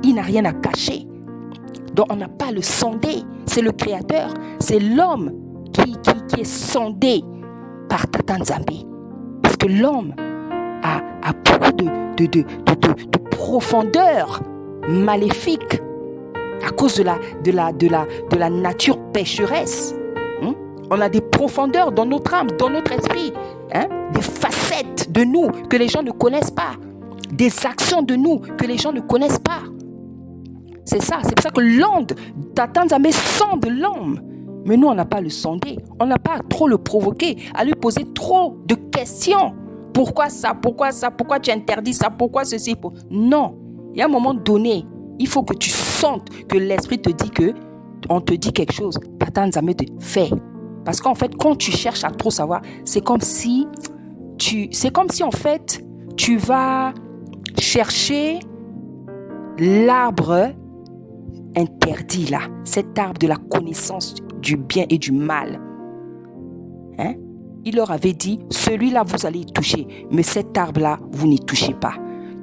il n'a rien à cacher. Donc, on n'a pas à le sonder. C'est le créateur, c'est l'homme qui est sondé par Tata Nzambe. Parce que l'homme a beaucoup de profondeur maléfique à cause de la nature pécheresse. On a des profondeurs dans notre âme, dans notre esprit, des facettes de nous que les gens ne connaissent pas, des actions de nous que les gens ne connaissent pas. C'est pour ça que l'onde, Tata Nzambe sonde l'homme. Mais nous, on n'a pas à le sonder, on n'a pas à trop le provoquer, à lui poser trop de questions. Pourquoi ça? Pourquoi ça? Pourquoi tu interdis ça? Pourquoi ceci? Non, il y a un moment donné, il faut que tu sentes que l'esprit te dit que, on te dit quelque chose, Tata Nzambe te fait. Parce qu'en fait, quand tu cherches à trop savoir, c'est comme si en fait, tu vas chercher l'arbre interdit là, cet arbre de la connaissance du bien et du mal. Il leur avait dit, celui-là vous allez y toucher, mais cet arbre-là, vous n'y touchez pas.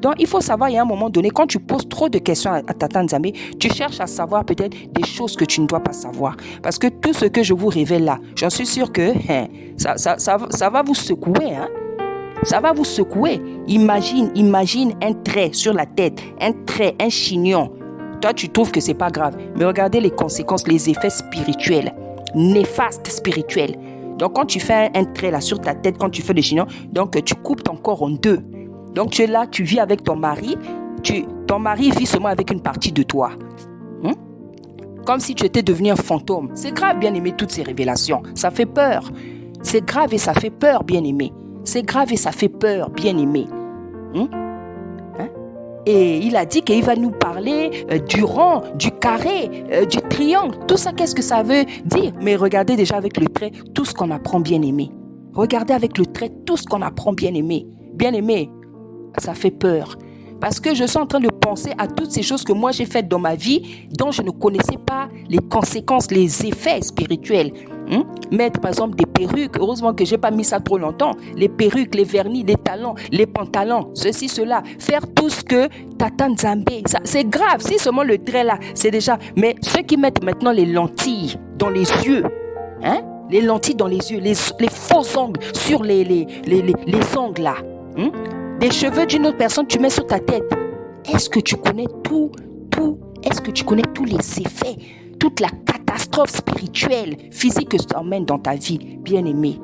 Donc, il faut savoir, il y a un moment donné, quand tu poses trop de questions à Tata Nzambe, tu cherches à savoir peut-être des choses que tu ne dois pas savoir. Parce que tout ce que je vous révèle là, j'en suis sûr que ça va vous secouer. Ça va vous secouer. Imagine un trait sur la tête, un trait, un chignon. Toi, tu trouves que c'est pas grave. Mais regardez les conséquences, les effets spirituels, néfastes spirituels. Donc, quand tu fais un trait là sur ta tête, quand tu fais des chignons, donc tu coupes ton corps en deux. Donc, tu es là, tu vis avec ton mari. Ton mari vit seulement avec une partie de toi. Comme si tu étais devenu un fantôme. C'est grave, bien-aimé, toutes ces révélations. Ça fait peur. C'est grave et ça fait peur, bien-aimé. C'est grave et ça fait peur, bien-aimé. Et il a dit qu'il va nous parler du rond, du carré, du triangle. Tout ça, qu'est-ce que ça veut dire? Mais regardez déjà avec le trait tout ce qu'on apprend, bien-aimé. Regardez avec le trait tout ce qu'on apprend, bien-aimé. Bien-aimé, ça fait peur. Parce que je suis en train de penser à toutes ces choses que moi j'ai faites dans ma vie, dont je ne connaissais pas les conséquences, les effets spirituels. Mettre par exemple des perruques, heureusement que je n'ai pas mis ça trop longtemps. Les perruques, les vernis, les talons, les pantalons, ceci, cela. Faire tout ce que Tata Nzambe, ça, c'est grave. Si seulement le trait là, c'est déjà... Mais ceux qui mettent maintenant les lentilles dans les yeux, les lentilles dans les yeux, les faux ongles sur les ongles là, des cheveux d'une autre personne, tu mets sur ta tête. Est-ce que tu connais est-ce que tu connais tous les effets, toute la catastrophe spirituelle, physique que ça emmène dans ta vie? Bien-aimé,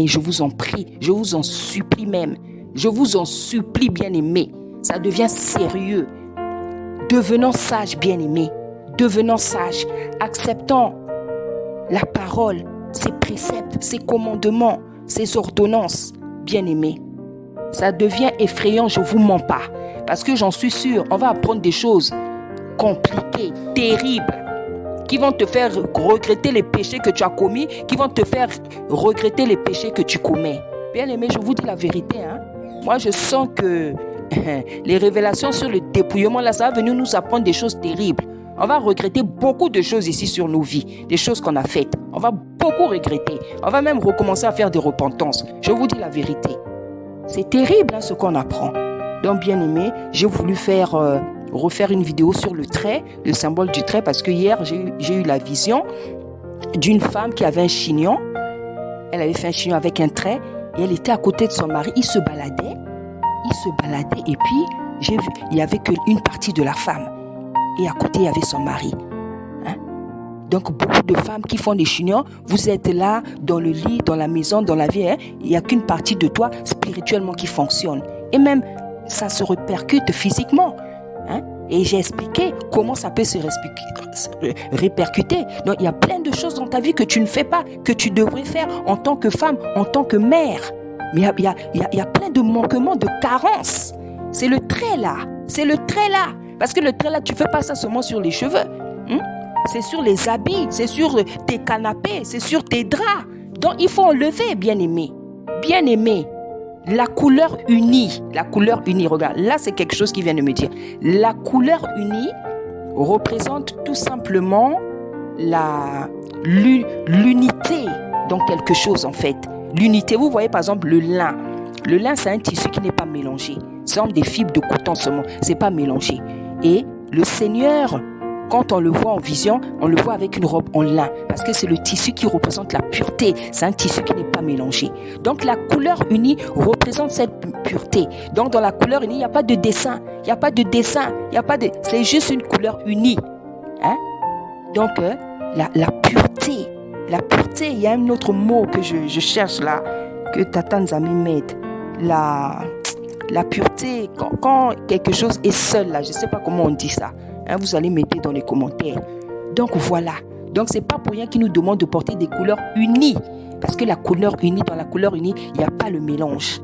je vous en prie, je vous en supplie même. Je vous en supplie, bien-aimé. Ça devient sérieux. Devenons sages, bien-aimé. Devenons sages. Acceptons la parole, ses préceptes, ses commandements, ses ordonnances, bien-aimé. Ça devient effrayant, je ne vous mens pas. Parce que j'en suis sûr, on va apprendre des choses compliquées, terribles, qui vont te faire regretter les péchés que tu as commis, qui vont te faire regretter les péchés que tu commets. Bien-aimé, je vous dis la vérité. Moi, je sens que les révélations sur le dépouillement, là, ça va venir nous apprendre des choses terribles. On va regretter beaucoup de choses ici sur nos vies, des choses qu'on a faites. On va beaucoup regretter. On va même recommencer à faire des repentances. Je vous dis la vérité. C'est terrible ce qu'on apprend. Donc, bien aimé, j'ai voulu refaire une vidéo sur le trait, le symbole du trait, parce que hier, j'ai eu la vision d'une femme qui avait un chignon. Elle avait fait un chignon avec un trait et elle était à côté de son mari. Il se baladait et puis j'ai vu, il n'y avait qu'une partie de la femme. Et à côté, il y avait son mari. Donc, beaucoup de femmes qui font des chignons, vous êtes là, dans le lit, dans la maison, dans la vie, il n'y a qu'une partie de toi spirituellement qui fonctionne. Et même, ça se répercute physiquement. Et j'ai expliqué comment ça peut se répercuter. Donc, il y a plein de choses dans ta vie que tu ne fais pas, que tu devrais faire en tant que femme, en tant que mère. Mais il y a plein de manquements, de carences. C'est le trait là. Parce que le trait là, tu ne fais pas ça seulement sur les cheveux. C'est sur les habits, c'est sur tes canapés, c'est sur tes draps. Donc, il faut enlever, bien-aimé. Bien-aimé. La couleur unie, regarde, là c'est quelque chose qui vient de me dire. La couleur unie représente tout simplement l'unité dans quelque chose en fait. L'unité, vous voyez par exemple le lin. Le lin c'est un tissu qui n'est pas mélangé. Ce sont des fibres de coton seulement, c'est pas mélangé. Et le Seigneur, quand on le voit en vision, on le voit avec une robe en lin parce que c'est le tissu qui représente la pureté. C'est un tissu qui n'est pas mélangé. Donc la couleur unie représente cette pureté. Donc dans la couleur unie, il n'y a pas de dessin. C'est juste une couleur unie. Hein? Donc la pureté. La pureté, il y a un autre mot que je cherche là, que Tata Nzambi m'aide. La pureté, quand quelque chose est seul là, je ne sais pas comment on dit ça. Hein, vous allez m'aider dans les commentaires. Donc voilà. Donc c'est pas pour rien qu'il nous demande de porter des couleurs unies. Parce que dans la couleur unie, il n'y a pas le mélange.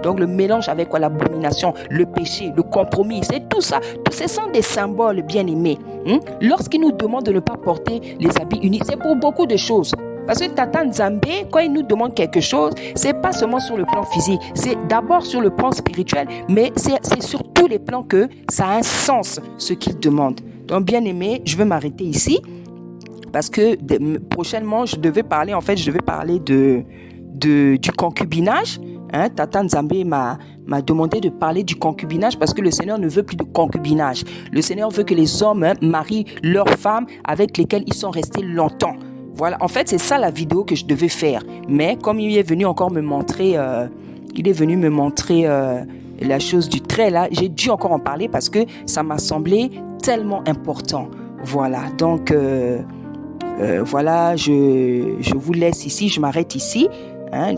Donc le mélange avec quoi? L'abomination, le péché, le compromis, c'est tout ça. Tous ces sont des symboles bien-aimés. Lorsqu'il nous demande de ne pas porter les habits unis, c'est pour beaucoup de choses. Parce que Tata Nzambi, quand il nous demande quelque chose, c'est pas seulement sur le plan physique, c'est d'abord sur le plan spirituel, mais c'est sur tous les plans que ça a un sens, ce qu'il demande. Donc, bien aimé, je vais m'arrêter ici, parce que prochainement, je devais parler du concubinage. Tata Nzambi m'a demandé de parler du concubinage parce que le Seigneur ne veut plus de concubinage. Le Seigneur veut que les hommes marient leurs femmes avec lesquelles ils sont restés longtemps. Voilà, en fait, c'est ça la vidéo que je devais faire. Mais comme il est venu encore me montrer, la chose du trait là, j'ai dû encore en parler parce que ça m'a semblé tellement important. Voilà, donc voilà, je vous laisse ici, je m'arrête ici.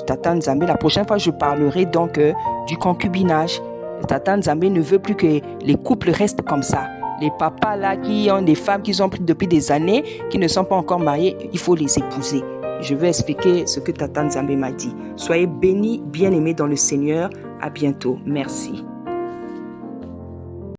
Tata Nzambi, la prochaine fois, je parlerai donc du concubinage. Tata Nzambi ne veut plus que les couples restent comme ça. Les papas là qui ont des femmes qu'ils ont prises depuis des années, qui ne sont pas encore mariées, il faut les épouser. Je vais expliquer ce que Tata Nzambi m'a dit. Soyez bénis, bien-aimés dans le Seigneur. À bientôt. Merci.